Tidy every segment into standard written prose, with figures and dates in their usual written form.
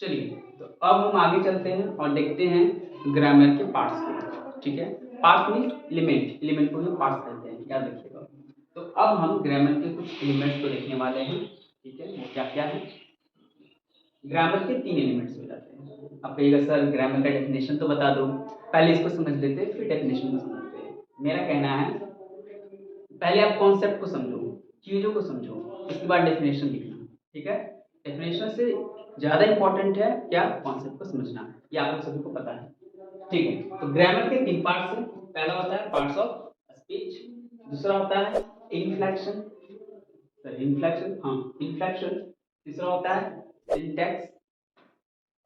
चलिए, तो अब हम आगे चलते हैं और देखते हैं ग्रामर के पार्ट्स को। ठीक है, पार्ट मीन्स एलिमेंट को हम पार्ट्स कहते हैं, याद रखिएगा। तो अब हम ग्रामर के कुछ एलिमेंट्स को देखने वाले हैं। ठीक है, वो क्या क्या है। ग्रामर के 3 एलिमेंट्स हो जाते हैं। अब कहिएगा सर ग्रामर का डेफिनेशन तो बता दो। पहले इसको समझ लेते हैं, फिर डेफिनेशन को समझते हैं। मेरा कहना है पहले आप कॉन्सेप्ट को समझो, चीजों को समझो, उसके बाद डेफिनेशन लिखना। ठीक है, डेफिनेशन से ज्यादा इंपॉर्टेंट है क्या, कॉन्सेप्ट को समझना। ये आप लोग सभी को पता है। ठीक है, तो ग्रामर के 3 पार्ट्स हैं। पहला होता है पार्ट्स ऑफ स्पीच, दूसरा होता है इन्फ्लेक्शन, इन्फ्लेक्शन, तीसरा होता है सिंटैक्स,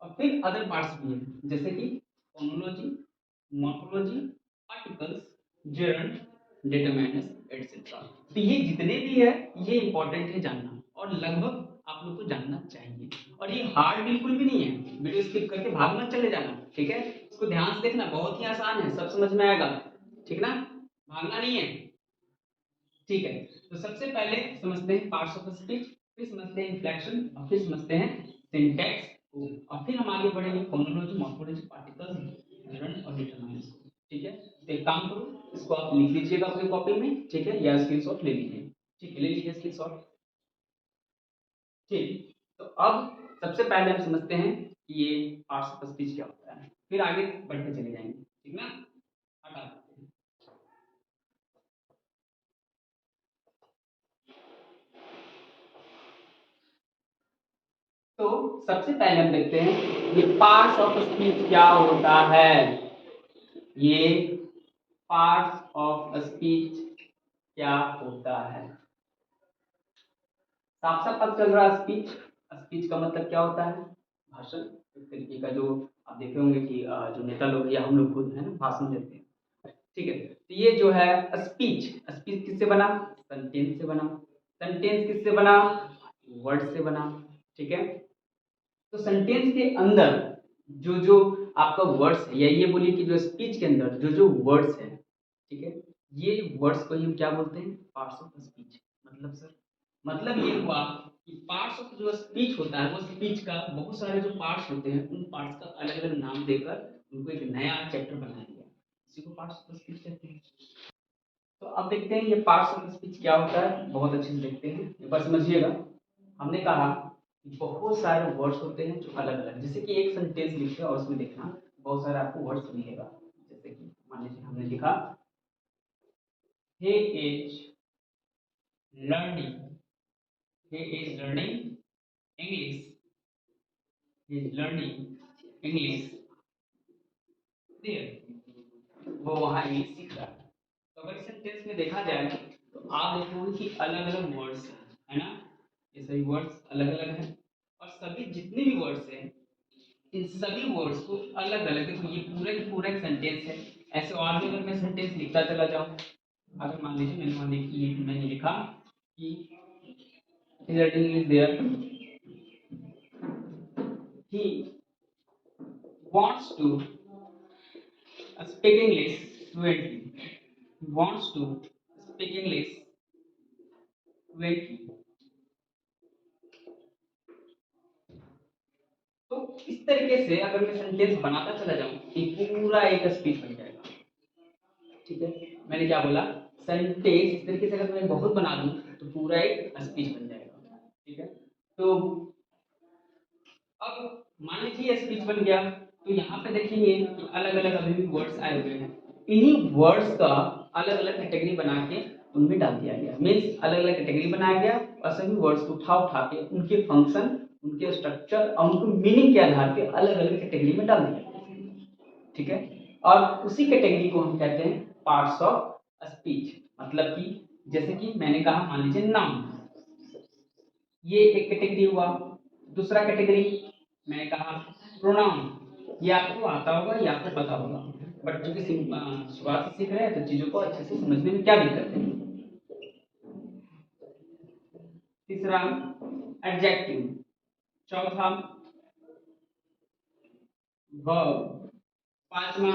और फिर अदर पार्ट्स भी हैं जैसे कि phonology, morphology, articles, gerund, determiners etcetera. तो ये जितने भी है ये इंपॉर्टेंट है जानना, और लगभग आप लोग को जानना चाहिए। और ये हार्ड बिल्कुल भी नहीं है, वीडियो स्किप करके भाग मत चले जाना। ठीक है, इसको ध्यान से देखना, बहुत ही आसान है, सब समझ में आएगा। ठीक ना, भागना नहीं है। ठीक है, तो सबसे पहले समझते हैं पार्ट्स ऑफ स्पीच, फिर समझते हैं इन्फ्लेक्शन, और फिर समझते हैं सिंटैक्स को, और फिर हम आगे बढ़ेंगे फोनोलॉजी, मॉर्फोलॉजी, पार्टिकल्स, जेरंड और डिटरमिनर्स को। ठीक है, तो एक काम करो, इसको आप लिख लीजिएगा अपनी कॉपी में। ठीक है, या स्क्रीनशॉट ले लीजिए। ठीक है, ले लीजिए स्क्रीनशॉट। ठीक, तो अब सबसे पहले हम समझते हैं कि ये पार्ट्स ऑफ स्पीच क्या होता है, फिर आगे बढ़ते चले जाएंगे। ठीक ना, हटा देते हैं। तो सबसे पहले हम देखते हैं ये पार्ट्स ऑफ स्पीच क्या होता है। ये पार्ट्स ऑफ स्पीच क्या होता है, साफ साफ पता चल रहा है। स्पीच, स्पीच का मतलब क्या होता है, भाषण। एक तरीके का जो आप देखे होंगे कि जो नेता लोग या हम लोग खुद है ना भाषण देते हैं। ठीक है, तो ये जो है स्पीच, स्पीच किससे बना, सेंटेंस से बना। सेंटेंस किससे बना, वर्ड से बना। ठीक है, तो सेंटेंस के अंदर जो जो आपका वर्ड्स है, या ये बोलिए कि जो स्पीच के अंदर जो जो वर्ड्स है, ठीक है, ये वर्ड्स को ही हम क्या बोलते हैं, पार्ट्स ऑफ स्पीच। मतलब सर, मतलब ये हुआ कि पार्ट्स ऑफ जो स्पीच होता है वो स्पीच का बहुत सारे जो पार्ट्स होते हैं उन पार्ट्स का अलग अलग नाम देकर उनको एक नया चैप्टर बनाया गया, इसी को पार्ट्स ऑफ स्पीच कहते हैं। तो अब देखते हैं ये पार्ट्स ऑफ स्पीच क्या होता है, बहुत अच्छे से देखते हैं, एक बार समझिएगा। हमने कहा कि बहुत सारे वर्ड्स होते हैं जो अलग अलग, जैसे कि एक सेंटेंस लिखते हैं और उसमें देखना बहुत सारे आपको वर्ड्स मिलेगा। जैसे कि मान लीजिए हमने लिखा he is learning, he is learning English, he is learning English there, वो वहाँ इंग्लिश सीख रहा है। तो अगर सेंटेंस में देखा जाए तो आप देखोगे कि अलग अलग वर्ड्स है ना, ये सभी वर्ड्स अलग अलग हैं, और सभी जितने भी वर्ड्स हैं इन सभी वर्ड्स को अलग अलग, देखो ये पूरा ही पूरा एक सेंटेंस है। ऐसे और भी अगर मैं सेंटेंस लिखता चला जाऊं, अगर मान लीजिए मैंने लिखा कि writing is there, he wants to speak English fluently, he wants to speak English fluently। तो इस तरीके से अगर मैं सेंटेंस बनाता चला जाऊं तो पूरा एक स्पीच बन जाएगा। ठीक है, मैंने क्या बोला, सेंटेंस इस तरीके से अगर मैं बहुत बना दूं तो पूरा एक स्पीच बन जाएगा। ठीक है, तो अब मान लीजिए स्पीच बन गया, तो यहाँ पे देखेंगे कि अलग अलग अभी भी वर्ड्स आए हुए हैं, इन्हीं वर्ड्स का अलग अलग कैटेगरी बना के उनमें डाल दिया गया। मीन्स अलग अलग कैटेगरी बनाया गया और सभी वर्ड्स को उठा उठा के उनके फंक्शन, उनके स्ट्रक्चर और उनको मीनिंग के आधार पे अलग अलग कैटेगरी में डाल दिया गया। ठीक है, और उसी कैटेगरी को हम कहते हैं पार्ट्स ऑफ स्पीच। मतलब कि जैसे कि मैंने कहा मान लीजिए नाउन, ये एक कैटेगरी हुआ। दूसरा कैटेगरी मैंने कहा प्रोनाउन, ये आपको आता होगा, ये आपको पता होगा, बट चूंकि शुरुआत से सीख रहे हैं तो चीजों को अच्छे से समझने में क्या दिक्कत है। तीसरा एडजेक्टिव, चौथा वर्ब, पांचवा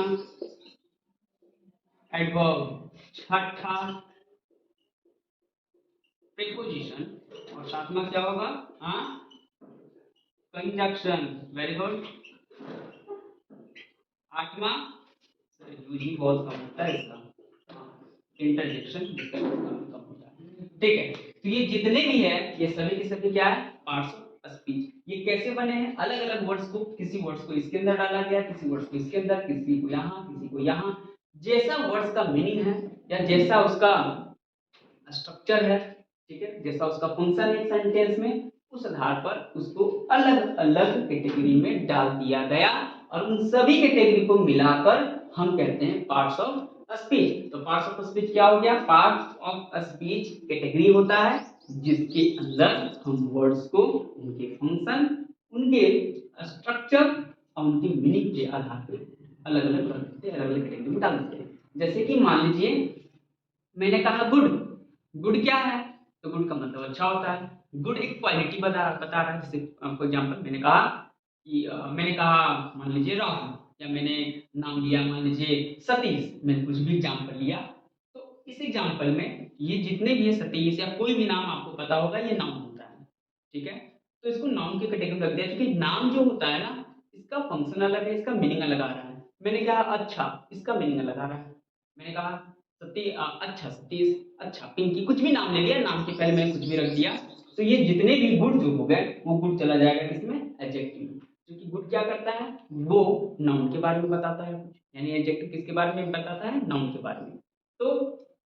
एडवर्ब, छठा प्रीपोजिशन, और सातवां क्या होगा, हाँ कंजक्शन, वेरी गुड। आठवां, यूजिंग बहुत कम होता है इसका, इंटरजेक्शन जिसका कम होता है। ठीक है, तो ये जितने भी है ये सभी के सभी क्या है, पार्ट्स ऑफ स्पीच। ये कैसे बने हैं, अलग अलग वर्ड्स को, किसी वर्ड्स को इसके अंदर डाला गया, किसी वर्ड्स को इसके अंदर, किसी को यहाँ, किसी को यहाँ, जैसा वर्ड्स का मीनिंग है या जैसा उसका स्ट्रक्चर है, ठीक है, जैसा उसका फंक्शन है सेंटेंस में, उस आधार पर उसको अलग अलग कैटेगरी में डाल दिया गया और उन सभी कैटेगरी को मिलाकर हम कहते हैं पार्ट्स ऑफ स्पीच। तो पार्ट्स ऑफ स्पीच क्या हो गया, पार्ट्स ऑफ स्पीच कैटेगरी होता है जिसके अंदर हम वर्ड्स को उनके फंक्शन, उनके स्ट्रक्चर और उनकी मीनिंग के आधार पर अलग अलग करते हैं, अलग अलग कैटेगरी में डाल देते हैं। जैसे कि मान लीजिए मैंने कहा गुड, गुड क्या है, तो गुड का मतलब अच्छा होता है। गुड एक क्वालिटी बता रहा है। जैसे फॉर एग्जांपल मैंने कहा कि मान लीजिए राहुल, या मैंने नाम लिया मान लीजिए सतीश, मैंने कुछ भी एग्जांपल लिया, तो इस एग्जांपल में ये जितने भी है सतीश या कोई भी नाम आपको पता होगा ये नाउन होता है, ठीक है। तो इसको नाउन की कैटेगरी में रख दिया क्योंकि नाम जो होता है ना, इसका फंक्शन अलग है, इसका मीनिंग अलग आ रहा है। मैंने कहा अच्छा, इसका मीनिंग अलग आ रहा है। मैंने कहा अच्छा सतीश, अच्छा पिंकी, कुछ भी नाम ले लिया, नाम के पहले मैंने कुछ भी रख दिया, तो ये जितने भी गुड जो हो गए वो गुड चला जाएगा किसमें, एडजेक्टिव में। क्योंकि गुड क्या करता है, वो नाउन के बारे में बताता है कुछ, यानी एडजेक्टिव किसके बारे में बताता है, नाउन के बारे में। तो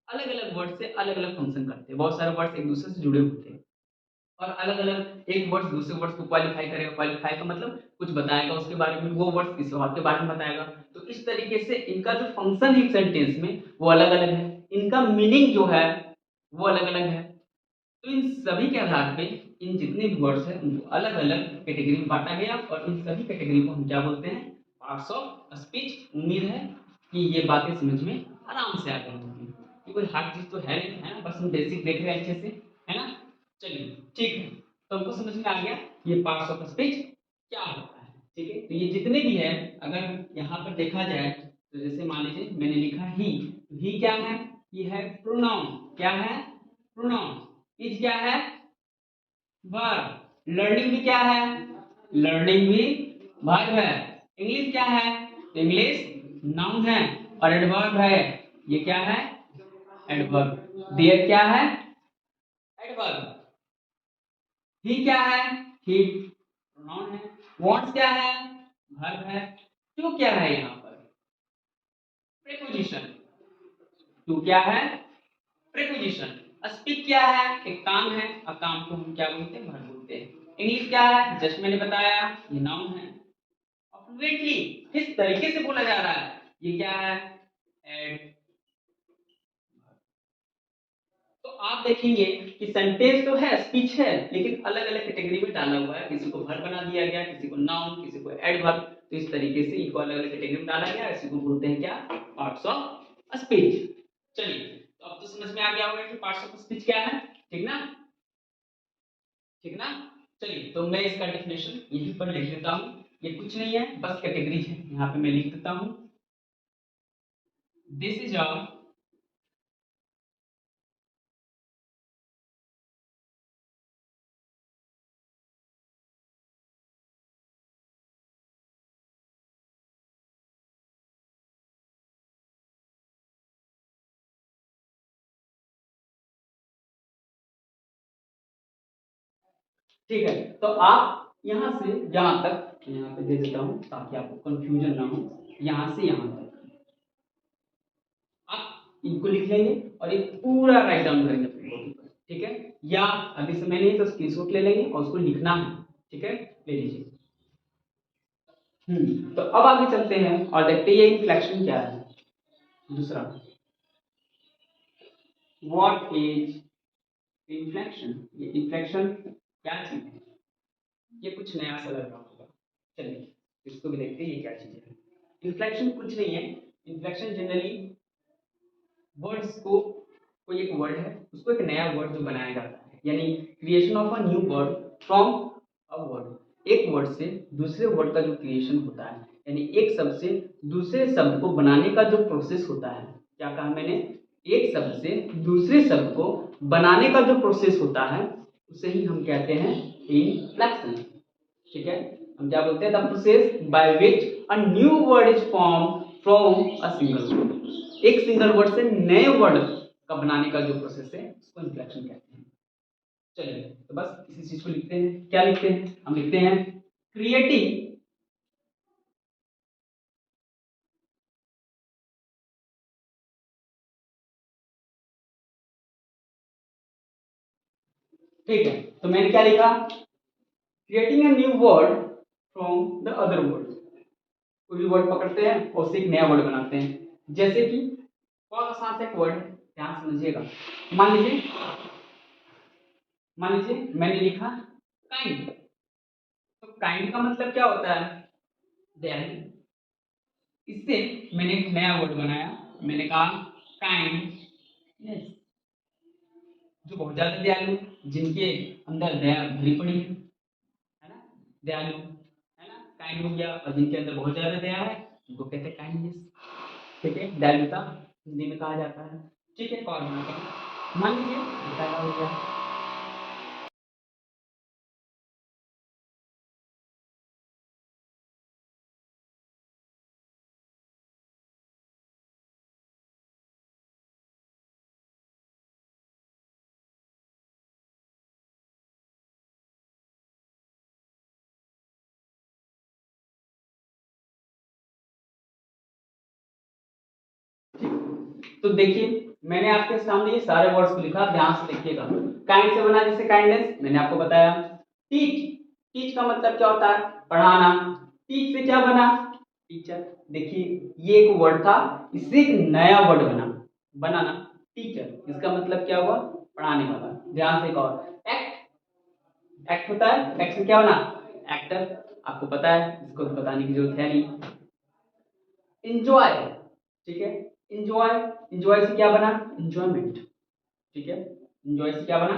अलग अलग वर्ड से अलग अलग फंक्शन करते हैं, बहुत सारे वर्ड्स एक दूसरे से जुड़े होते हैं और अलग अलग एक वर्ड्स दूसरे वर्ड्स को क्वालिफाई करेगा। क्वालिफाई का मतलब कुछ बताएगा उसके बारे में, वो वर्ड्स किसी और के बारे में बताएगा। तो इस तरीके से इनका जो फंक्शन है सेंटेंस में वो अलग अलग है, इनका मीनिंग जो है वो अलग अलग है। तो इन सभी के आधार पे इन जितने भी वर्ड्स हैं उनको अलग अलग कैटेगरी में बांटा गया और इन सभी कैटेगरी को हम क्या बोलते हैं, पार्ट्स ऑफ स्पीच। उम्मीद है कि ये बातें समझ में आराम से आ गई होंगी, ये कोई हार्ड चीज तो है नहीं, है ना, बस हम बेसिक देख रहे हैं अच्छे से, है ना। चलिए ठीक है, तो हमको समझ में आ गया ये पार्ट्स ऑफ स्पीच क्या होता है, ठीक है। तो ये जितने भी है अगर यहाँ पर देखा जाए तो जैसे मान लीजिए मैंने लिखा ही क्या है, ये है प्रोनाउन, क्या है, प्रोनाउन। इज क्या है, वर्ब। लर्निंग भी क्या है, लर्निंग भी वर्ब है। इंग्लिश क्या है, इंग्लिश नाउन है और एडवर्ब है, ये क्या है, एडवर्ब। देयर क्या है, एडवर्ब। ही क्या है, ही प्रोनाउन है। वांट्स क्या है, वर्ब है। टू क्या है, यहाँ पर प्रीपोजिशन। टू क्या है, प्रीपोजिशन। स्पीक क्या है, एक काम है और काम को हम क्या बोलते हैं, वर्ब बोलते हैं। इंग्लिश क्या है, जस्ट मैंने बताया ये नाउन है। फ्लुएंटली किस तरीके से बोला जा रहा है, ये क्या है, एड। तो आप देखेंगे कि सेंटेंस तो है, स्पीच है, लेकिन अलग अलग कैटेगरी में डाला हुआ है। किसी को वर्ब बना दिया गया, किसी को नाउन, किसी को एडवर्ब। तो इस तरीके से इनको अलग अलग कैटेगरी में डाला गया, इसी को बोलते हैं क्या, पार्ट्स ऑफ स्पीच। चलिए, तो अब तो समझ में आ गया होगा कि पार्ट्स ऑफ स्पीच क्या है, ठीक ना, ठीक ना। चलिए, तो मैं इसका डेफिनेशन यहीं पर लिख देता हूं। ये कुछ नहीं है, बस कैटेगरी है, यहाँ पे मैं लिख देता हूं। दिस इज अ ठीक है। तो आप यहां से यहां तक, यहाँ पे दे देता हूं ताकि आपको कंफ्यूजन ना हो, यहां से यहां तक आप इनको लिख लेंगे और ये पूरा राइट डाउन करेंगे अपनी कॉपी पर, ठीक है। या अभी समय नहीं तो स्क्रीनशॉट ले लेंगे और उसको लिखना है, ठीक है, ले लीजिए। तो अब आगे चलते हैं और देखते हैं ये इन्फ्लेक्शन क्या है। दूसरा, व्हाट इज इन्फ्लेक्शन। ये इन्फ्लेक्शन क्या चीज है, ये कुछ नया सा लग रहा होगा। चलिए इसको भी देखते हैं ये क्या चीज है। इन्फ्लेक्शन कुछ नहीं है। इन्फ्लेक्शन जनरली वर्ड्स को, कोई एक वर्ड है उसको एक नया वर्ड जो बनाया जाता है, यानी creation of a new word from a word. एक वर्ड से दूसरे वर्ड का जो क्रिएशन होता है, यानी एक शब्द से दूसरे शब्द को बनाने का जो प्रोसेस होता है, क्या कहा मैंने, एक शब्द से दूसरे शब्द को बनाने का जो प्रोसेस होता है उसे ही हम कहते हैं इन्फ्लेक्शन। ठीक है, हम क्या बोलते हैं, the process by which a new word is form from a single word, एक सिंगल वर्ड से नए वर्ड का बनाने का जो प्रोसेस है उसको इन्फ्लेक्शन कहते हैं। चलिए तो बस इसी चीज को लिखते हैं, क्या लिखते हैं, हम लिखते हैं क्रिएटिंग ठीक है, तो मैंने क्या लिखा, creating a new word from the other word, कोई भी वर्ड पकड़ते हैं और उससे एक नया वर्ड बनाते हैं। जैसे कि बहुत आसान सा एक वर्ड है, ध्यान समझिएगा। मान लीजिए मैंने लिखा काइंड, तो काइंड का मतलब क्या होता है, दयालु। इससे मैंने एक नया वर्ड बनाया, मैंने कहा काइंडनेस, जो बहुत ज्यादा दयालु, जिनके अंदर दया भरी पड़ी है ना, दयालु है ना, काइंड हो गया, और जिनके अंदर बहुत ज्यादा दया है उनको कहते हैं काइंडनेस। ठीक है, दयालुता हिंदी में कहा जाता है। ठीक है, और बनाते हैं, मान लीजिए बताया हो गया। तो देखिए मैंने आपके सामने ये सारे वर्ड्स को लिखा, ध्यान से देखिएगा। काइंड से बना जैसे काइंडनेस, मैंने आपको बताया। टीच, टीच का मतलब क्या होता है, पढ़ाना। टीच से क्या बना, टीचर। देखिए ये एक वर्ड था, इससे एक नया वर्ड बना, बनाना, टीचर। इसका मतलब क्या हुआ, पढ़ाने वाला। ध्यान से एक और, एक्ट, एक्ट होता है, एक्ट से क्या बना, एक्टर। आपको पता है, इसको तो बताने की जरूरत है नहीं। इंजॉय, ठीक है, इंजॉय, इंजॉय से क्या बना, इंजॉयमेंट। ठीक है, इंजॉय से क्या बना,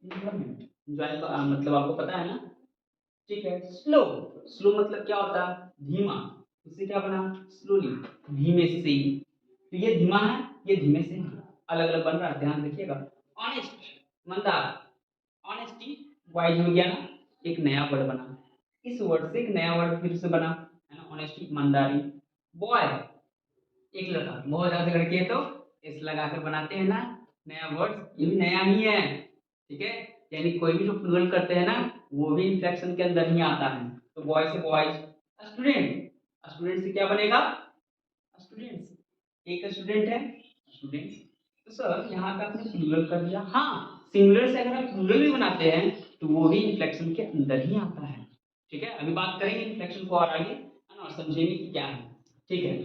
इंजॉयमेंट। इंजॉय का मतलब आपको पता है ना। ठीक है, स्लो, स्लो मतलब क्या होता है, धीमा। उससे क्या बना, स्लोली, धीमे से। तो ये धीमा है, ये धीमे से है, अलग अलग बन रहा है, ध्यान रखिएगा। ऑनेस्ट, ईमानदार, ऑनेस्टी वाइज हो गया ना, एक नया वर्ड बना। इस वर्ड से एक नया वर्ड फिर से बना, है ना, ऑनेस्टी, ईमानदारी। बॉय, एक लड़का, बहुत ज्यादा लड़के हैं तो इस लगाकर बनाते हैं ना नया वर्ड, ये भी नया ही है। ठीक है, यानी कोई भी जो प्लूरल करते हैं ना वो भी इंफ्लेक्शन के अंदर ही आता है। तो बॉय से बॉयज। स्टूडेंट, स्टूडेंट से क्या बनेगा, स्टूडेंट्स, एक स्टूडेंट है, स्टूडेंट्स। तो सर यहाँ पे आपने प्लूरल कर दिया, हाँ सिंगुलर से अगर आप प्लूरल भी बनाते हैं तो वो भी इंफ्लेक्शन के अंदर ही आता है। ठीक है, अभी बात करेंगे इंफ्लेक्शन को और आगे, है ना, और समझेंगे कि क्या है। ठीक है,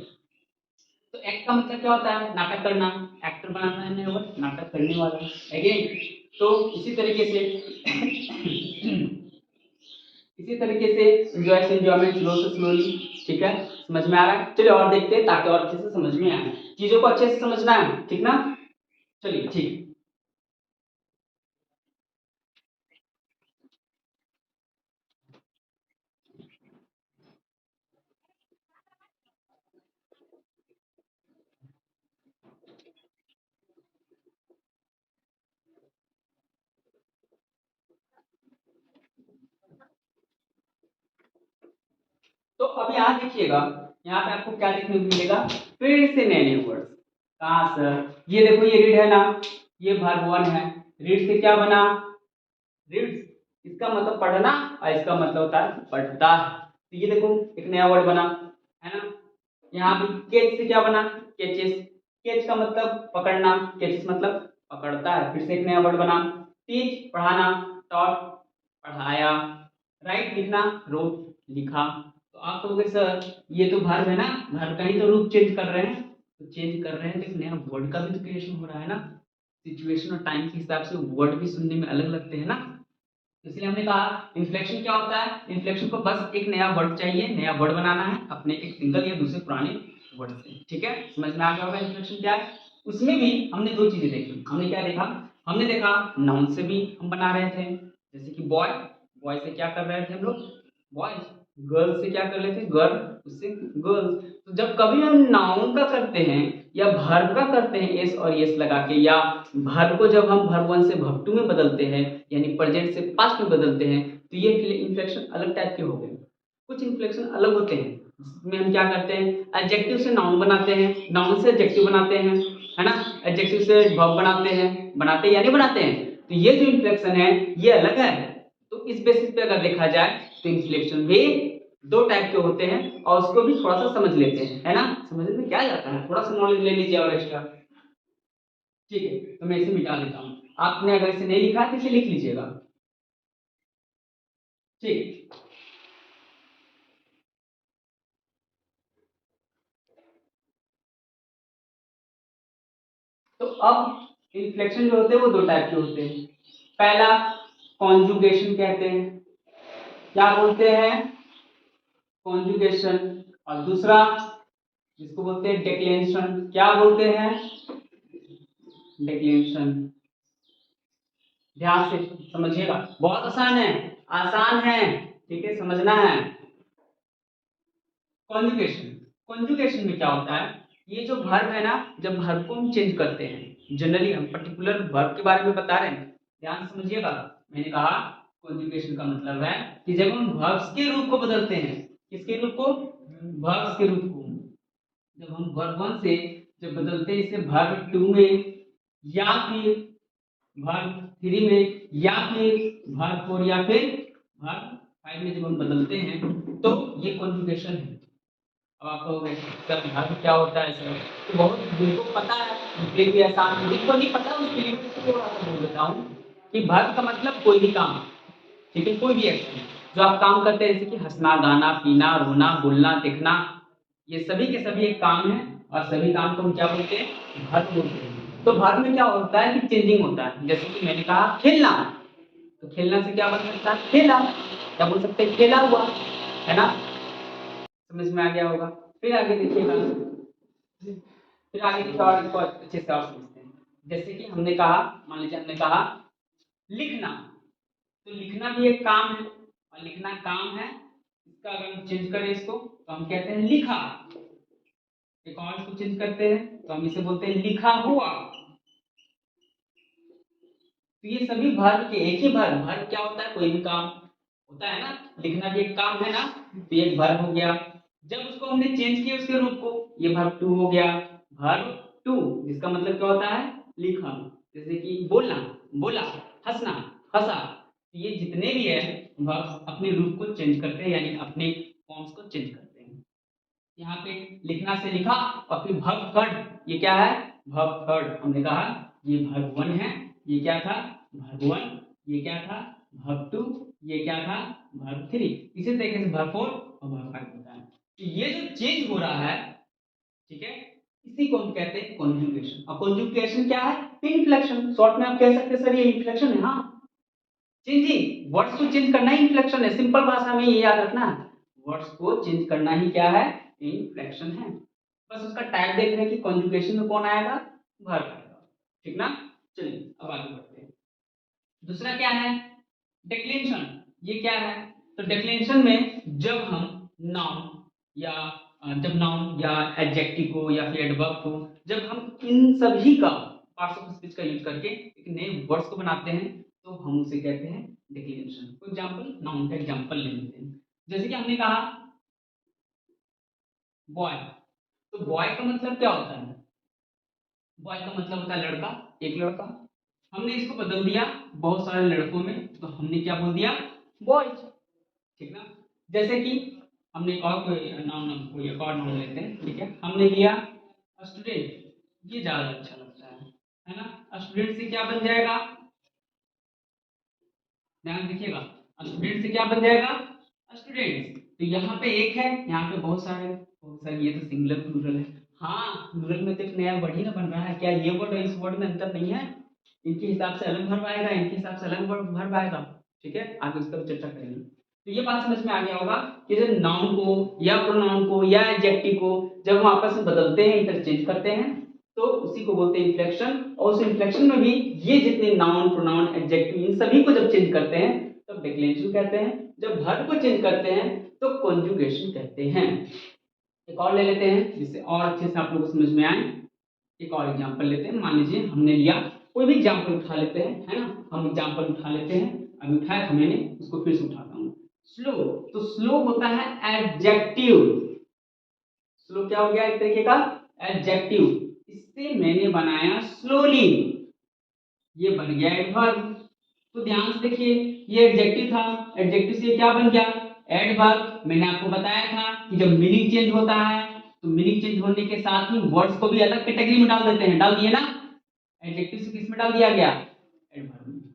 तो एक्ट का मतलब क्या होता है, नाटक करना, एक्टर बनाना है ना, वर्ड नाटक करने वाला। अगेन, तो इसी तरीके से इसी तरीके से एंजॉय से एंजॉयमेंट, स्लो से स्लोली। ठीक है, समझ में आ रहा है, चलिए और देखते हैं ताकि और अच्छे से समझ में आए, चीजों को अच्छे से समझना है, ठीक ना। चलिए ठीक। तो अब यहाँ देखिएगा, यहाँ पे आपको क्या देखने को मिलेगा, फिर से नए नए वर्ड्स। कहाँ सर, ये देखो ये रीड है ना, ये वर्ब वन है। रीड से क्या बना, रीड्स, इसका मतलब पढ़ना, और इसका मतलब होता है पढ़ता है। तो ये देखो एक नया वर्ड बना, है ना। यहाँ पे कैच से क्या बना, कैचेस। कैच का मतलब पकड़ना, कैचेस मतलब पकड़ता है, फिर से एक नया वर्ड बना। टीच, पढ़ाना, टॉट, पढ़ाया। राइट, लिखना, रोट, लिखा। तो आप कहोगे सर ये तो वर्ब है ना, वर्ब का ही तो रूप चेंज कर रहे हैं। तो चेंज कर रहे हैं तो एक नया वर्ड का भी तो क्रिएशन हो रहा है ना। सिचुएशन और टाइम के हिसाब से वर्ड भी सुनने में अलग लगते हैं ना। इसलिए हमने कहा इन्फ्लेक्शन क्या होता है, इन्फ्लेक्शन को बस एक नया वर्ड चाहिए, नया वर्ड बनाना है अपने एक सिंगल या दूसरे पुराने वर्ड से। ठीक है, समझ में आ गया होगा इन्फ्लेक्शन क्या है। उसमें भी हमने दो चीजें देखी, हमने क्या देखा, हमने देखा नाउन से भी हम बना रहे थे, जैसे कि बॉय, बॉय से क्या कर रहे थे हम लोग, बॉयज, गर्ल से क्या कर लेते हैं, गर्ल, उससे गर्ल्स। तो जब कभी हम नाउन का करते हैं या वर्ब का करते हैं एस और एस लगा के, या वर्ब को जब हम वर्ब 1 से वर्ब 2 में बदलते हैं यानी प्रेजेंट से पास्ट में बदलते हैं, तो ये इन्फ्लेक्शन अलग टाइप के हो गए। कुछ इन्फ्लेक्शन अलग होते हैं जिसमें हम क्या करते हैं, एडजेक्टिव से नाउन बनाते हैं, नाउन से एडजेक्टिव बनाते हैं, है ना, एडजेक्टिव से वर्ब बनाते हैं, बनाते या नहीं बनाते हैं। तो ये जो इन्फ्लेक्शन है ये अलग है। तो इस बेसिस पे अगर देखा जाए तो इन्फ्लेक्शन भी दो टाइप के होते हैं और उसको भी थोड़ा सा समझ लेते हैं, है ना। समझ में क्या जाता है, थोड़ा सा नॉलेज ले लीजिए और एक्स्ट्रा। ठीक है, तो मैं इसे मिटा देता हूँ। आपने अगर इसे नहीं लिखा है तो इसे लिख लीजिएगा। ठीक, तो अब इन्फ्लेक्शन जो होते हैं वो दो टाइप के होते हैं। पहला कॉन्जुगेशन कहते हैं, क्या बोलते हैं, कॉन्जुगेशन। और दूसरा जिसको बोलते हैं डिक्लेरेशन, क्या बोलते हैं, डिक्लेरेशन। ध्यान से समझिएगा, बहुत आसान है, आसान है, ठीक है, समझना है। कॉन्जुगेशन, कॉन्जुगेशन में क्या होता है, ये जो वर्ब है ना, जब वर्ब को हम चेंज करते हैं, जनरली हम पर्टिकुलर वर्ब के बारे में बता रहे हैं, ध्यान से समझिएगा। मैंने कहा कॉन्जुगेशन का मतलब है कि जब हम वर्ब्स के रूप को बदलते हैं, किसके रूप को, वर्ब्स के रूप को। जब हम वर्ब 1 से जब बदलते हैं इसे वर्ब 2 में, या फिर वर्ब 3 में, या फिर वर्ब 4 या फिर वर्ब 5 में जब हम बदलते हैं तो ये कॉन्जुगेशन है। अब आप कहोगे सर वर्ब क्या होता है सर, तो बहुत जिनको पता है उनके लिए आसान, जिनको नहीं पता उसके लिए मैं थोड़ा सा बोल देता हूँ कि वर्ब का मतलब कोई भी काम, ठीक है, कोई भी एक्शन जो आप काम करते हैं, जैसे कि हंसना, गाना, पीना, रोना, बोलना, दिखना, ये सभी के सभी एक काम है और सभी काम को हम क्या बोलते हैं, वर्ब बोलते हैं। तो वर्ब में क्या होता है कि चेंजिंग होता है, जैसे कि मैंने कहा खेलना, तो खेलना से क्या बन सकता है, खेला, क्या बोल सकते हैं, खेला हुआ, है ना, समझ में आ गया होगा। फिर आगे देखिएगा, फिर आगे देखिए और इसको अच्छे से और समझते हैं। जैसे कि हमने कहा, मान लीजिए हमने कहा लिखना, तो लिखना भी एक काम है और लिखना काम है, इसका अगर हम चेंज करें इसको तो हम कहते हैं लिखा। एक और इसको चेंज करते हैं तो हम इसे बोलते हैं लिखा हुआ। तो ये सभी वर्ब के एक ही वर्ब, वर्ब क्या होता है, कोई भी काम होता है ना, लिखना भी एक काम है ना, तो ये एक वर्ब हो गया। जब उसको हमने चेंज किया उसके रूप को, ये वर्ब 2 हो गया, वर्ब 2 जिसका मतलब क्या होता है, लिखा। जैसे कि बोलना, बोला, हंसना, हंसा। तो ये जितने भी है वर्ब अपने रूप को चेंज करते हैं यानी अपने फॉर्म्स को चेंज करते हैं। यहाँ पे लिखना से लिखा और फिर वर्ब थर्ड, ये क्या है, वर्ब थर्ड, हमने कहा ये वर्ब 1 है, ये क्या था, वर्ब 1, ये क्या था, वर्ब 2, ये क्या था, वर्ब 3। इसी तरीके से वर्ब 4 और वर्ब 5 होता है। तो ये जो चेंज हो रहा है, ठीक है, इसी को हम कहते हैं कॉन्जुगेशन। और कॉन्जुगेशन क्या है, इन्फ्लेक्शन। शॉर्ट में आप कह सकते हैं सर ये इन्फ्लेक्शन है, हाँ, चेंजिंग, वर्ड्स को चेंज करना ही इन्फ्लेक्शन है, सिंपल भाषा में ये याद रखना है, वर्ड्स को चेंज करना ही क्या है, इन्फ्लेक्शन है। बस उसका टाइप देख रहे हैं कि कॉन्जुगेशन में कौन आएगा, वर्ब आएगा, ठीक ना। चलिए अब आगे बढ़ते हैं। दूसरा क्या है, डिक्लेरेशन। ये क्या है, तो डिक्लेरेशन में जब हम नाउन या जब नाउन या एडजेक्टिव को या फिर एडवर्ब को, जब हम इन सभी का पार्ट्स ऑफ स्पीच का यूज करके एक नए वर्ड्स को बनाते हैं तो हम उसे कहते हैं डिक्लेरेशन। फॉर एग्जांपल नाउन का एग्जांपल ले लेते हैं, जैसे कि हमने कहा बॉय, तो बॉय का मतलब क्या होता है, बॉय का मतलब होता है लड़का, एक लड़का। हमने इसको बदल दिया बहुत सारे लड़कों में, तो हमने क्या बोल दिया, बॉयज, ठीक ना। जैसे कि हमने एक और कोई नाउन, कोई एक और नाउन लेते हैं, ठीक है, हमने लिया स्टूडेंट, ये ज्यादा अच्छा लगता है ना। स्टूडेंट से क्या बन जाएगा, ध्यान देखिएगा, स्टूडेंट से क्या बन जाएगा, स्टूडेंट्स। तो यहाँ पे एक है, यहाँ पे बहुत सारे, बहुत सारे, ये तो सिंगुलर प्लूरल है। हाँ, प्लूरल में तो एक नया वर्ड ही ना बन रहा है, क्या ये वर्ड और इस वर्ड में अंतर नहीं है, इनके हिसाब से अलग वर्ब आएगा, इनके हिसाब से अलग वर्ब आएगा, ठीक है, आगे उस पर चर्चा करेंगे। तो ये बात समझ में आ गया होगा कि जब नाउन को या प्रोनाउन को या एडजेक्टिव को जब हम आपस में बदलते हैं, इंटरचेंज करते हैं, तो उसी को बोलते हैं इन्फ्लेक्शन। और उस इन्फ्लेक्शन में भी ये जितने नाउन, प्रोनाउन, एडजेक्टिव इन सभी को जब चेंज करते हैं तब डिक्लेरेशन कहते हैं। जब वर्ब को चेंज करते हैं तो कॉन्जुगेशन कहते हैं। एक और ले लेते हैं जिससे और अच्छे से आप लोगों को समझ में आए। एक और एग्जांपल लेते हैं। मान लीजिए हमने लिया, कोई भी एग्जांपल उठा लेते हैं, है ना, हम एग्जांपल उठा लेते हैं। अभी उठाया था मैंने, उसको फिर से उठाता हूँ। स्लो, तो स्लो होता है एडजेक्टिव। स्लो क्या हो गया? एक तरीके का एडजेक्टिव। इससे मैंने बनाया स्लोली, ये बन गया एडवर्ब। तो ध्यान से देखिए, ये एडजेक्टिव था, एडजेक्टिव से क्या बन गया? एडवर्ब। मैंने आपको बताया था कि जब मीनिंग चेंज होता है तो मीनिंग चेंज होने के साथ ही वर्ड्स को भी अलग कैटेगरी में डाल देते हैं। डाल दिए ना? एडजेक्टिव से किस में डाल दिया गया? एडवर्ब में।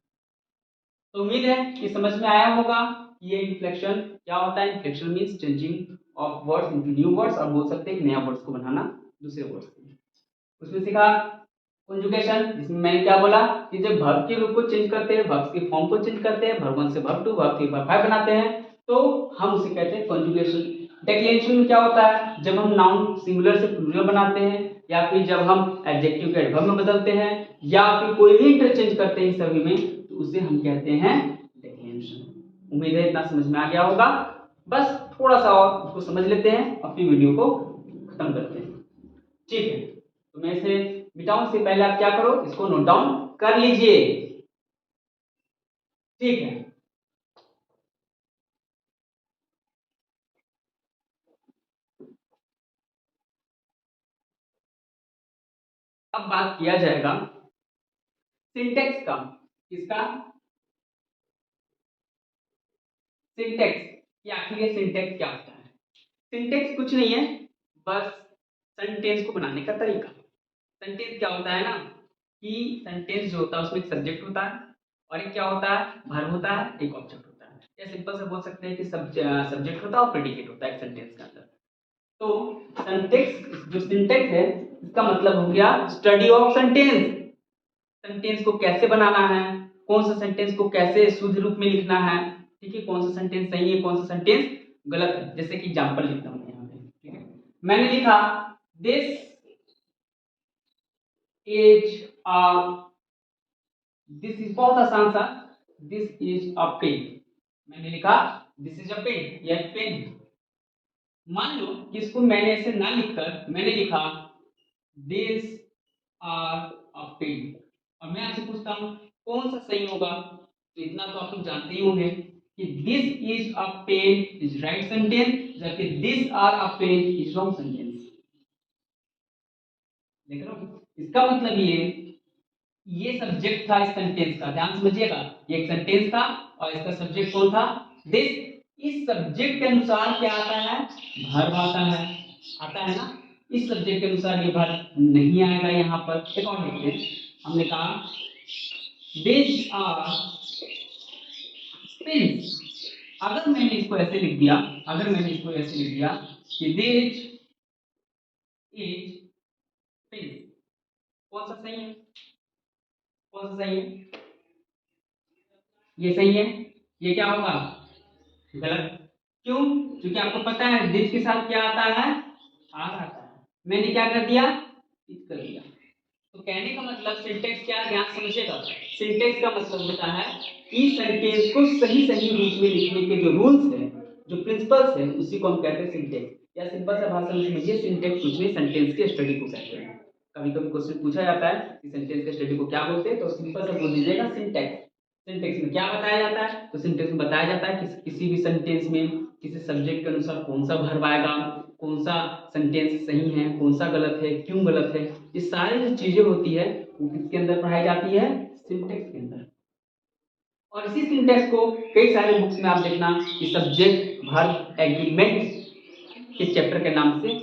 तो उम्मीद है कि समझ में आया होगा ये इन्फ्लेक्शन क्या होता है। Inflection means changing of words into new words, और बोल सकते हैं कि नया वर्ड्स को बनाना दूसरे वर्ड्स से। उसमें सीखा कंजुगेशन, जिसमें मैंने क्या बोला कि जब वर्ब के रूप को चेंज करते हैं, वर्ब के फॉर्म को चेंज करते हैं, वर्ब 1 से वर्ब 2, वर्ब 3 वर्ब 5 बनाते हैं, तो हम उसे कहते हैं कंजुगेशन। डिक्लेरेशन में क्या होता है? जब हम नाउन सिंगुलर से प्लूरल बनाते हैं, या फिर जब हम एडजेक्टिव को एडवर्ब में बदलते हैं, या फिर कोई भी इंटरचेंज करते हैं सभी में, तो उसे हम कहते हैं डिक्लेरेशन। उम्मीद है इतना समझ में आ गया होगा। बस थोड़ा सा और उसको समझ लेते हैं, अपनी वीडियो को खत्म करते हैं। ठीक है, तो मैं इसे मिटाऊं से पहले आप क्या करो, इसको नोट डाउन कर लीजिए। ठीक है, अब बात किया जाएगा सिंटेक्स का। किसका? सिंटेक्स, कि आखिर ये सिंटेक्स क्या होता है। सिंटेक्स कुछ नहीं है, बस सेंटेंस को बनाने का तरीका। सेंटेंस क्या होता है ना, कि सेंटेंस जो होता है उसमें एक सब्जेक्ट होता है, और एक क्या होता है? वर्ब होता है, एक ऑब्जेक्ट होता है। या सिंपल से बोल सकते हैं कि सब्जेक्ट होता है और प्रेडिकेट होता है एक सेंटेंस के अंदर। तो सिंटेक्स, जो सिंटेक्स है, इसका मतलब हो गया स्टडी ऑफ सेंटेंस। सेंटेंस को कैसे बनाना है, कौन सा सेंटेंस को कैसे शुद्ध रूप में लिखना है, ठीक है, कौन सा सेंटेंस सही है, कौन सा सेंटेंस गलत है। जैसे कि एग्जांपल लिखता हूं यहाँ पे, ठीक है, मैंने लिखा this is a, this is बहुत आसान सा, दिस इज अ पेन। मैंने लिखा दिस इज अ पेन, यह पेन है। मान लो कि इसको मैंने ऐसे ना लिखकर मैंने लिखा दिस आर अ पेन, और मैं आपसे पूछता हूं कौन सा सही होगा। तो इतना तो आप लोग जानते ही होंगे कि this is a pen is right sentence, जबकि this are a pen is wrong sentence. देख रहे हो? इसका मतलब ये सब्जेक्ट था इस सेंटेंस का, ध्यान समझिएगा। ये एक सेंटेंस था और इसका सब्जेक्ट कौन था? दिस। इस सब्जेक्ट के अनुसार क्या आता है? वर्ब आता है। आता है ना? इस सब्जेक्ट के अनुसार ये वर्ब नहीं आएगा यहाँ पर। एक और देखते हैं, हमने कहा दिस आर पेन्स। अगर मैंने इसको ऐसे लिख दिया, अगर मैंने इसको ऐसे लिख दिया कि दिस इज पेन्स, कौन सा सही है? कौन सा सही है? ये सही है। ये क्या होगा? गलत। क्यों? क्योंकि आपको पता है दिस के साथ क्या आता है? आर आता है। मैंने क्या कर दिया? इज कर दिया। तो कहने का मतलब सिंटेक्स क्या है, ध्यान समझिएगा। सिंटेक्स का मतलब होता है कि सेंटेंस को सही सही रूप में लिखने के जो रूल्स है, जो प्रिंसिपल्स है, उसी को हम कहते हैं सिंटेक्स। या सिंपल सा भाषा में समझिए, सिंटेक्स कुछ नहीं, सेंटेंस की स्टडी को कहते हैं। कभी कभी क्वेश्चन पूछा जाता है कि सेंटेंस की स्टडी को क्या बोलते हैं, तो सिंपल सा बोल दीजिएगा सिंटेक्स। सिंटेक्स में क्या बताया जाता है? तो सिंटेक्स में बताया जाता है कि किसी भी सेंटेंस में किसी सब्जेक्ट के अनुसार कौन सा वर्ब आएगा, कौन सा सेंटेंस सही है, कौन सा गलत है, क्यों गलत है, ये सारी जो चीजें होती है वो किसके अंदर पढ़ाई जाती है? सिंटेक्स के अंदर। और इसी सिंटेक्स को कई सारे बुक्स में आप देखना कि सब्जेक्ट वर्ब एग्रीमेंट के चैप्टर के नाम से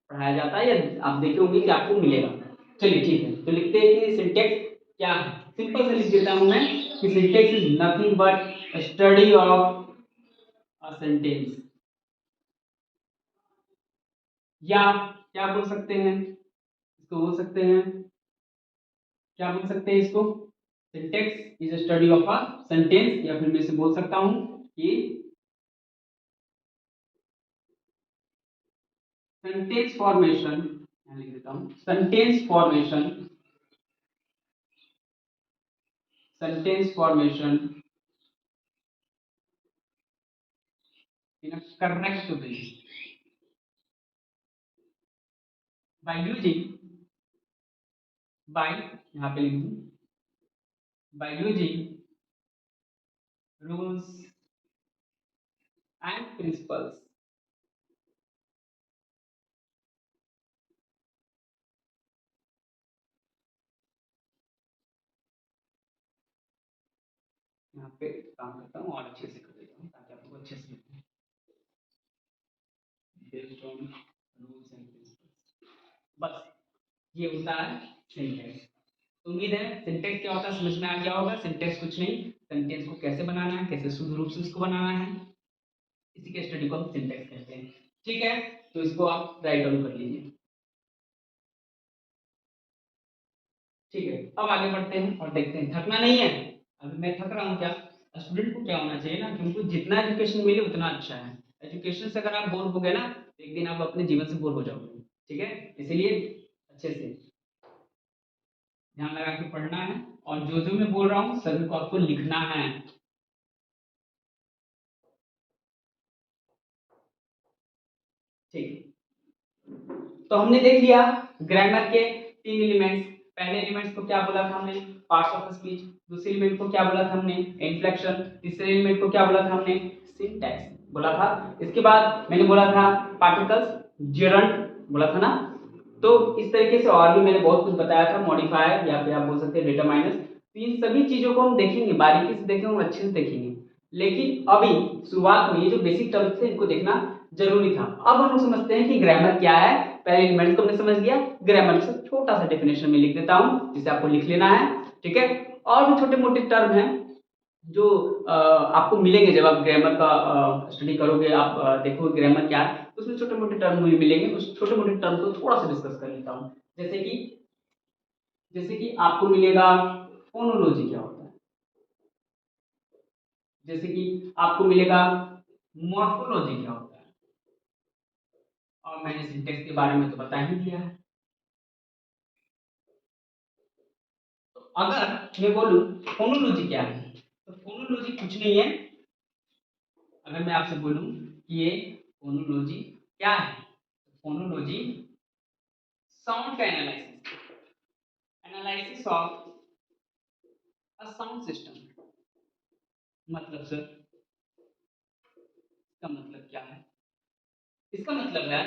पढ़ाया जाता है, या आप देखे होंगे कि आपको मिलेगा। चलिए ठीक है, तो लिखते हैं कि सिंटेक्स क्या है। सिंपल से लिख देता हूं मैं कि syntax is nothing but study of a sentence, या क्या बोल सकते हैं इसको, बोल सकते हैं, क्या बोल सकते हैं इसको? Syntax is study of a sentence, या फिर मैं इसे बोल सकता हूं कि सेंटेंस फॉर्मेशन, मैं लिख देता हूं sentence formation, sentence formation in a correct way by using by यहाँ पे लिख दूं by using rules and principles. यहाँ पे काम करता हूँ और अच्छे से कर देता हूँ ताकि आपको अच्छे से based on rules and principles. बस ये होता है सिंटेक्स। उम्मीद है सिंटेक्स क्या होता है समझ में आ गया होगा। सिंटेक्स कुछ नहीं, सेंटेंस को कैसे बनाना है, कैसे शुद्ध रूप से उसको बनाना है, इसी के स्टडी को हम सिंटेक्स कहते हैं। ठीक है, तो इसको आप राइट डाउन कर लीजिए। ठीक है, अब आगे बढ़ते हैं और देखते हैं। थकना नहीं है, अभी मैं थक रहा हूँ क्या? स्टूडेंट को क्या होना चाहिए ना कि उनको जितना एजुकेशन मिले उतना अच्छा है। एजुकेशन से अगर आप बोर हो गए ना तो एक दिन आप अपने जीवन से बोर हो जाओगे। ठीक है, इसीलिए अच्छे से ध्यान लगा के पढ़ना है और जो जो मैं बोल रहा हूँ सभी को आपको लिखना है। ठीक, तो हमने देख लिया ग्रामर के तीन एलिमेंट्स। पहले एलिमेंट्स को क्या बोला था हमने? Parts of speech. दूसरे एलिमेंट को क्या बोला था हमने? इन्फ्लेक्शन। तीसरे एलिमेंट को क्या बोला था हमने? सिंटैक्स बोला था। इसके बाद मैंने बोला था पार्टिकल्स, जेरंड बोला था ना। तो इस तरीके से और भी मैंने बहुत कुछ बताया था, मॉडिफायर या फिर आप बोल सकते हैं डिटरमाइनर्स। तो इन सभी चीजों को हम देखेंगे, बारीकी से देखेंगे और अच्छे से देखेंगे। लेकिन अभी शुरुआत में ये जो बेसिक टर्म्स थे इनको देखना जरूरी था। अब हम लोग समझते हैं कि ग्रामर क्या है। पहले एलिमेंट्स को हमने समझ लिया, ग्रामर से छोटा सा डेफिनेशन में लिख देता हूं जिसे आपको लिख लेना है। ठीक है, और भी छोटे मोटे टर्म हैं जो आपको मिलेंगे जब आप ग्रामर का स्टडी करोगे। आप देखोगे ग्रामर क्या है, उसमें छोटे मोटे टर्म मिलेंगे। उस छोटे मोटे टर्म को थोड़ा सा डिस्कस कर लेता हूँ। जैसे कि आपको मिलेगा फोनोलॉजी क्या होता है, जैसे कि आपको मिलेगा मॉर्फोलॉजी क्या होता है, और मैंने सिंटेक्स के बारे में तो बता ही दिया है। तो अगर मैं बोलूं फोनोलॉजी क्या है, तो फोनोलॉजी कुछ नहीं है। अगर मैं आपसे बोलूं कि ये फोनोलॉजी क्या है, फोनोलॉजी साउंड का analysis of a sound system. मतलब सर, इसका मतलब क्या है? इसका मतलब है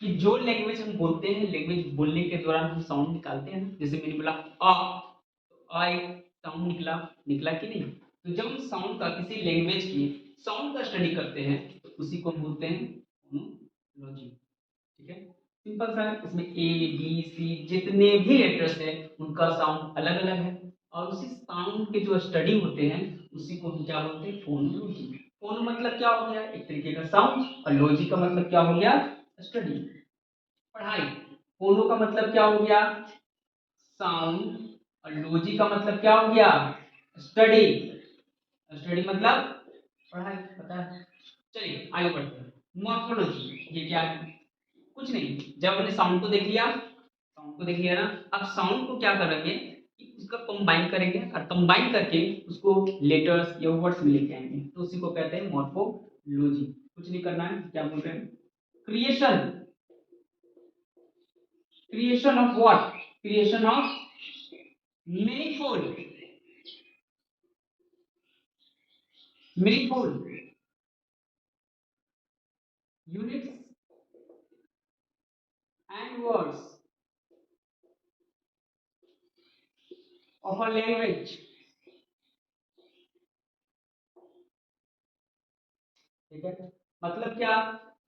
कि जो लैंग्वेज हम बोलते हैं, लैंग्वेज बोलने के दौरान हम साउंड निकालते हैं ना। जैसे मैंने बोला आ, तो आ एक साउंड निकला, निकला कि नहीं? तो जब हम साउंड का, किसी लैंग्वेज की साउंड का स्टडी करते हैं तो उसी को हम बोलते हैं फोनोलॉजी। ठीक है, सिंपल सा है। इसमें ए बी सी जितने भी लेटर्स हैं उनका साउंड अलग अलग है, और उसी साउंड के जो स्टडी होते हैं उसी को हम क्या बोलते हैं? फोनोलॉजी। फोनो मतलब क्या हो गया? एक तरीके का साउंड, और लॉजी का मतलब क्या हो गया? स्टडी, पढ़ाई। फोनो का मतलब क्या हो गया? साउंड, और लॉजी का मतलब क्या हो गया? स्टडी। स्टडी मतलब पढ़ाई, पता है। चलिए आगे बढ़ते हैं। मॉर्फोलॉजी ये क्या है? कुछ नहीं, जब हमने साउंड को देख लिया, साउंड को देख लिया ना, अब साउंड को क्या करेंगे कि उसका कंबाइन करेंगे, और कंबाइन करके उसको लेटर्स या वर्ड्स में लेके आएंगे, तो उसी को कहते हैं मॉर्फोलॉजी। कुछ नहीं करना है, क्या बोल रहे हैं? Creation, creation of what? Creation of meaningful, meaningful units and words of a language. ठीक है, मतलब क्या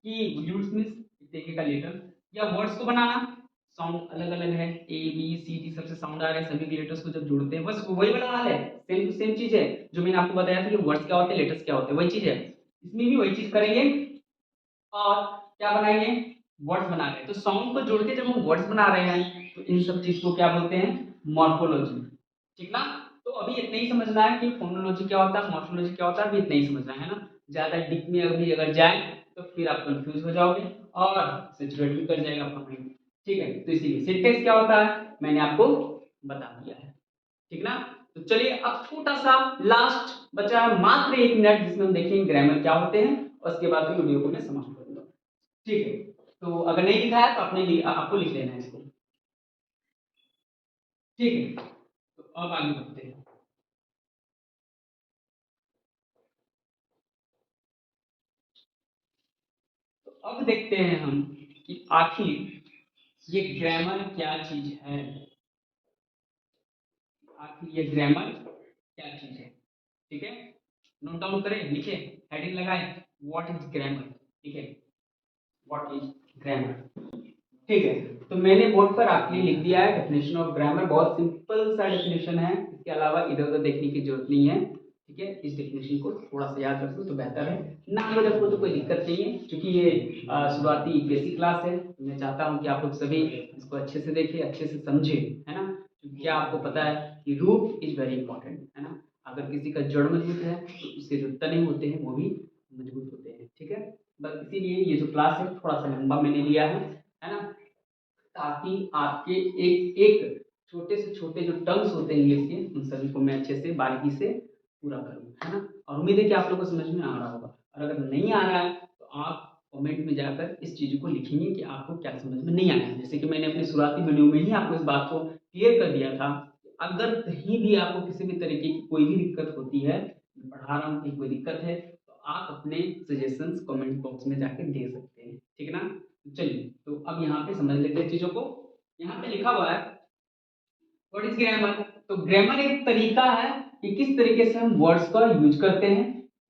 कि यूनिट्स मींस एक तरीके का लेटर या वर्ड्स को बनाना। साउंड अलग अलग है, ए बी सी डी सबसे साउंड आ रहे हैं, सभी के लेटर्स को जब जोड़ते हैं बस वही वाला हाल है। सेम टू सेम चीज है जो मैंने आपको बताया था कि वर्ड्स क्या होते हैं, लेटर्स क्या होते हैं, वही चीज है। इसमें भी वही चीज करेंगे, और क्या बनाएंगे? वर्ड्स बना रहे हैं। तो साउंड को जोड़ के जब हम वर्ड्स बना रहे हैं तो इन सब चीज को क्या बोलते हैं? मॉर्फोलॉजी। ठीक ना? तो अभी इतना ही समझना है कि फोनोलॉजी क्या होता है, मॉर्फोलॉजी क्या होता है, अभी इतना ही समझना है ना। ज्यादा डीप में अभी अगर जाए तो फिर आप कंफ्यूज हो जाओगे और सैचुरेट भी कर जाएगा आपका माइंड। ठीक है, तो इसीलिए सिंटेक्स क्या होता है मैंने आपको बता दिया है। ठीक ना? तो चलिए अब छोटा सा लास्ट बचा है मात्र 1 मिनट, जिसमें हम देखेंगे ग्रामर क्या होते हैं और उसके बाद फिर वीडियो को मैं समाप्त करूंगा। ठीक है, तो अगर नहीं लिखा है तो आपको लिख लेना है इसको। ठीक है, तो अब आगे बढ़ते हैं। तो अब देखते हैं हम कि आखिर ये ग्रामर क्या चीज है। आखिर ये ग्रामर क्या चीज है। ठीक है, नोट डाउन करें, लिखे, हेडिंग लगाए, व्हाट इज ग्रामर। ठीक है, व्हाट इज ग्रामर। ठीक है, तो मैंने बोर्ड पर आपके लिए लिख दिया है डेफिनेशन ऑफ ग्रामर। बहुत सिंपल सा डेफिनेशन है, इसके अलावा इधर उधर देखने की जरूरत नहीं है। ठीक है, इस डेफिनेशन को थोड़ा सा याद रख लो तो बेहतर है, ना अगर रखो तो कोई दिक्कत नहीं है, क्योंकि ये शुरुआती बेसिक क्लास है। मैं चाहता हूँ कि आप लोग सभी इसको अच्छे से देखें, अच्छे से समझे, है ना। क्योंकि आपको पता है कि रूट इज वेरी इंपॉर्टेंट, है ना। अगर किसी का जड़ मजबूत है तो उसके जो तने होते हैं वो भी मजबूत होते हैं। ठीक है, बस इसीलिए ये जो क्लास है थोड़ा सा लंबा मैंने लिया है ना, ताकि आपके एक एक छोटे से छोटे जो टर्म्स होते हैं इंग्लिश के, उन सभी को मैं अच्छे से बारीकी से पूरा करूँ, है ना। और उम्मीद है कि आप लोगों को समझ में आ रहा होगा, और अगर नहीं आ रहा है तो आप कमेंट में जाकर इस चीज़ को लिखेंगे कि आपको क्या समझ में नहीं आया है। जैसे कि मैंने अपनी शुरुआती वीडियो में ही आपको इस बात को क्लियर कर दिया था, अगर कहीं भी आपको किसी भी तरीके की कोई भी दिक्कत होती है, मैं पढ़ा रहा हूँ कि कोई दिक्कत है, तो आप अपने सजेशंस कमेंट बॉक्स में जाके दे सकते हैं। ठीक है ना, चलिए तो अब यहाँ पे समझ लेते हैं चीजों को। यहाँ पे लिखा हुआ है व्हाट इज ग्रामर। तो ग्रामर एक तरीका है कि किस तरीके से हम वर्ड्स का यूज करते हैं,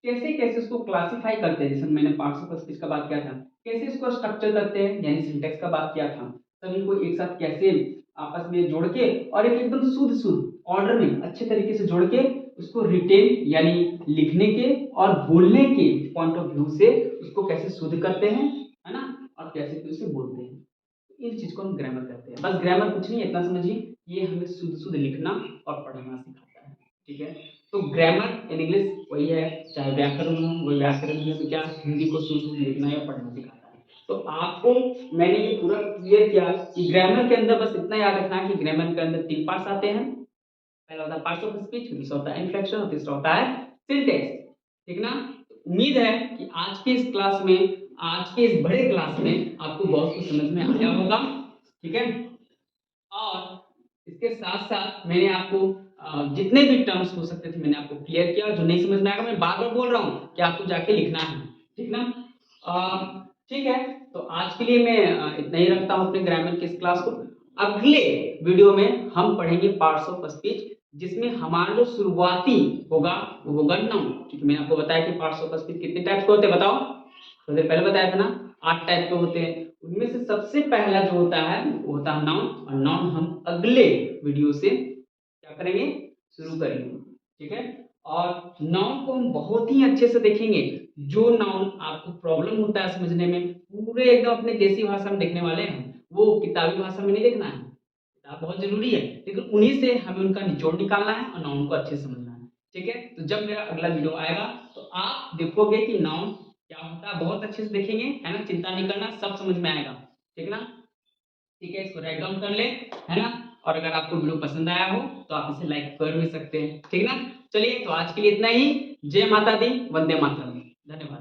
कैसे कैसे उसको क्लासिफाई करते हैं। जैसे मैंने पार्ट्स ऑफ स्पीच का बात किया था, कैसे इसको स्ट्रक्चर करते हैं, यानी सिंटेक्स का बात किया था, सभी को एक साथ कैसे आपस में जोड़ के और एक एकदम शुद्ध शुद्ध ऑर्डर में अच्छे तरीके से जोड़ के उसको रिटेन यानी लिखने के और बोलने के पॉइंट ऑफ व्यू से उसको कैसे शुद्ध करते हैं, है ना, और कैसे फिर उसे बोलते हैं। इन चीज को हम ग्रामर कहते हैं। बस ग्रामर कुछ नहीं है, इतना समझिए, ये हमें शुद्ध शुद्ध लिखना और पढ़ना सिखाता है। ठीक है, तो ग्रामर इन इंग्लिश वही है, चाहे व्याकरण हो, वही व्याकरण है तो क्या हिंदी को शुद्ध शुद्ध लिखना या पढ़ना सिखाता है। तो आपको मैंने ये पूरा क्लियर किया कि ग्रामर के अंदर बस इतना याद रखना है कि ग्रामर के अंदर 3 पार्ट्स आते हैं। पहला होता है पार्ट्स ऑफ स्पीच, दूसरा होता है इन्फ्लेक्शन और तीसरा होता है सिंटेक्स। ठीक ना, उम्मीद है कि आज के इस क्लास में, आज के इस बड़े क्लास में आपको बहुत कुछ समझ में आया होगा। ठीक है, और इसके साथ साथ मैंने आपको जितने भी टर्म्स हो सकते थे मैंने आपको क्लियर किया। जो नहीं समझ में आएगा मैं बार बार बोल रहा हूँ कि आपको जाके लिखना है। ठीक ना, ठीक है, तो आज के लिए मैं इतना ही रखता हूँ अपने ग्रामर की इस क्लास को। अगले वीडियो में हम पढ़ेंगे पार्ट्स ऑफ स्पीच, जिसमें हमारा जो शुरुआती होगा वो होगा नाउन। क्योंकि मैंने आपको बताया कि पार्ट्स ऑफ स्पीच कितने टाइप्स के होते हैं, बताओ। तो पहले बताया था ना, 8 टाइप के होते हैं। उनमें से सबसे पहला जो होता है वो होता है नाउन, और नाउन हम अगले वीडियो से क्या करेंगे, शुरू करेंगे। ठीक है, और नाउन को हम बहुत ही अच्छे से देखेंगे। जो नाउन आपको प्रॉब्लम होता है समझने में, पूरे एकदम अपने देसी भाषा में देखने वाले हैं, वो किताबी भाषा में नहीं देखना है। किताब बहुत जरूरी है, लेकिन उन्हीं से हमें उनका निचोड़ निकालना है और नाउन को अच्छे से समझना है। ठीक है, तो जब मेरा अगला वीडियो आएगा तो आप देखोगे कि नाउन क्या होता है, बहुत अच्छे से देखेंगे, है ना। चिंता नहीं करना, सब समझ में आएगा। ठीक ना, ठीक है, इसको राइट डाउन कर ले, है ना। और अगर आपको वीडियो पसंद आया हो तो आप इसे लाइक कर भी सकते हैं। ठीक ना, चलिए तो आज के लिए इतना ही। जय माता दी, वंदे मातरम, धन्यवाद।